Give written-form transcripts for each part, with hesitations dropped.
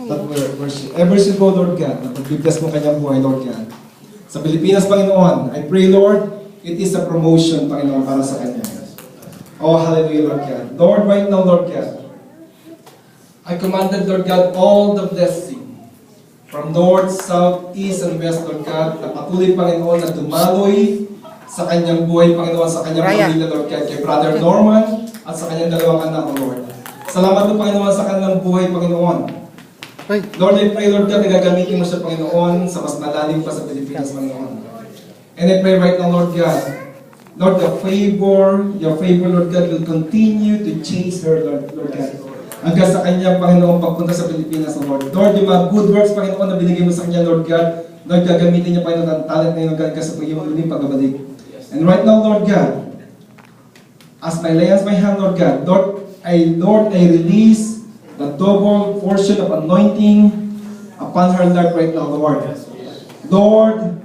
that wherever she go, Lord God, na pag-bless mo kanyang buhay, Lord God. Sa Pilipinas, Panginoon, I pray, Lord, it is a promotion, Panginoon, para sa kanya. Oh, hallelujah, Lord God. Lord, right now, Lord God, I commanded, Lord God, all the blessing from north, south, east, and west, Lord God, na patuloy, Panginoon, na dumaloy sa kanyang buhay, Panginoon, sa kanyang pamilya, Lord God, kay Brother Norman, at sa kanyang dalawang anak, Lord. Salamat po, Panginoon, sa kanilang buhay, Panginoon. Lord, I pray, Lord God, na gagamitin mo siya, Panginoon, sa mas malalim pa sa Pilipinas, Panginoon. And I pray right now, Lord God, Lord, your favor, Lord God, will continue to chase her, Lord God. Hanggang sa kanya, Panginoon, pagpunta sa Pilipinas, Lord. Lord, yung mga good works, Panginoon, na binigay mo sa kanya, Lord God, Lord, gagamitin niya, Panginoon, ang talent na yun, Lord God, kasi po yung muling pagbabalik. And right now, Lord God, as my lay hands my hand, Lord God, Lord, I release the double portion of anointing upon her life right now, Lord. Lord,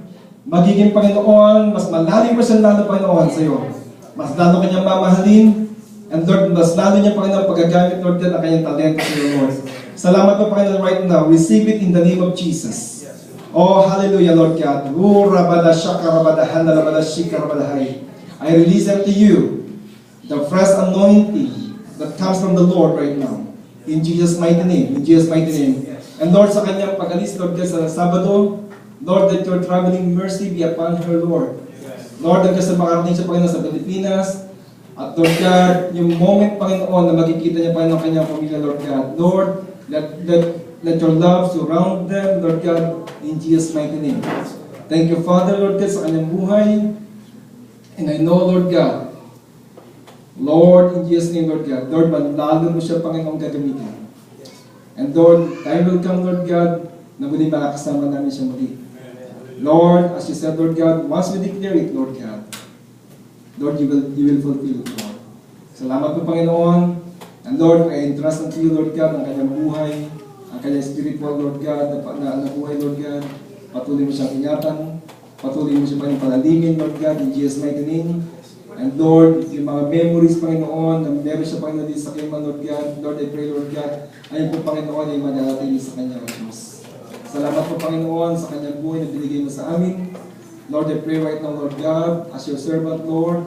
magiging, Panginoon, mas malalim pa siya lalo, Panginoon, sa iyo. Mas lalo kanyang mamahalin, and Lord, mas lalo niya, Panginoon, pagagamit, Lord God, ang kanyang talento sa iyo, Lord. Salamat po, Panginoon, right now. Receive it in the name of Jesus. Oh, hallelujah, Lord God. I release unto you the fresh anointing that comes from the Lord right now. In Jesus' mighty name. In Jesus' mighty name. And Lord, sa kanyang pag-alis, Lord God, sa Sabado, Lord, that your traveling mercy be upon her, Lord. Lord, hanggang sa makarating siya, Panginoon, sa Pilipinas. At Lord God, yung moment, Panginoon, na makikita niya, Panginoon, kanyang pamilya, Lord God. Lord, let your love surround them, Lord God, in Jesus' mighty name. Thank you, Father, Lord God, sa kanyang buhay. And I know, Lord God, Lord, in Jesus' name, Lord God, Lord, manlalo mo siya, Panginoon, gagamitin. And Lord, time will come, Lord God, na muli makakasama namin siya muli. Lord, as you said, Lord God, once we declare it, Lord God, Lord, you will fulfill it, Lord. Salamat po, Panginoon. And Lord, I entrust unto you, Lord God, ang kanyang buhay, ang kanyang spiritual, Lord God, na buhay, Lord God. Patuloy mo siyang ingatan, patuloy mo siya palalimin, Lord God, in Jesus' mighty name. And Lord, yung mga memories, Panginoon, na meron siya, Panginoon, din sa kanyang, Lord God. Lord, I pray, Lord God, ayun po, Panginoon, ay manatili sa kanyang Diyos. Salamat po, Panginoon, sa kanyang buhay na binigay mo sa amin. Lord, I pray right now, Lord God, as your servant, Lord,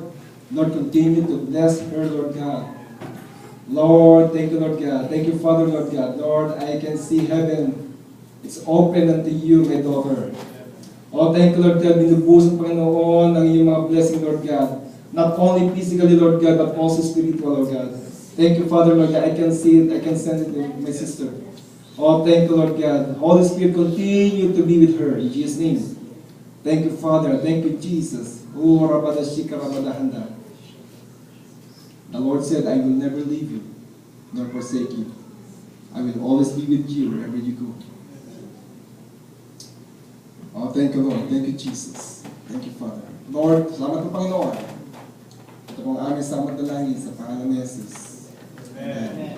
Lord, continue to bless her, Lord God. Lord, thank you, Lord God. Thank you, Father, Lord God. Lord, I can see heaven. It's open unto you, my daughter. Oh, thank you, Lord God. Binubusan, Panginoon, ang iyong mga blessing, Lord God. Not only physically, Lord God, but also spiritual, Lord God. Thank you, Father, Lord God. I can see it. I can send it to my sister. Oh, thank you, Lord God. Holy Spirit, continue to be with her. In Jesus' name. Thank you, Father. Thank you, Jesus. Oh, Rabadashika Rabadahanda. The Lord said, I will never leave you, nor forsake you. I will always be with you wherever you go. Oh, thank you, Lord. Thank you, Jesus. Thank you, Father. Lord, salamat po, Panginoon. Ito pong aming samad na langit sa pangalan ni Jesus. Amen.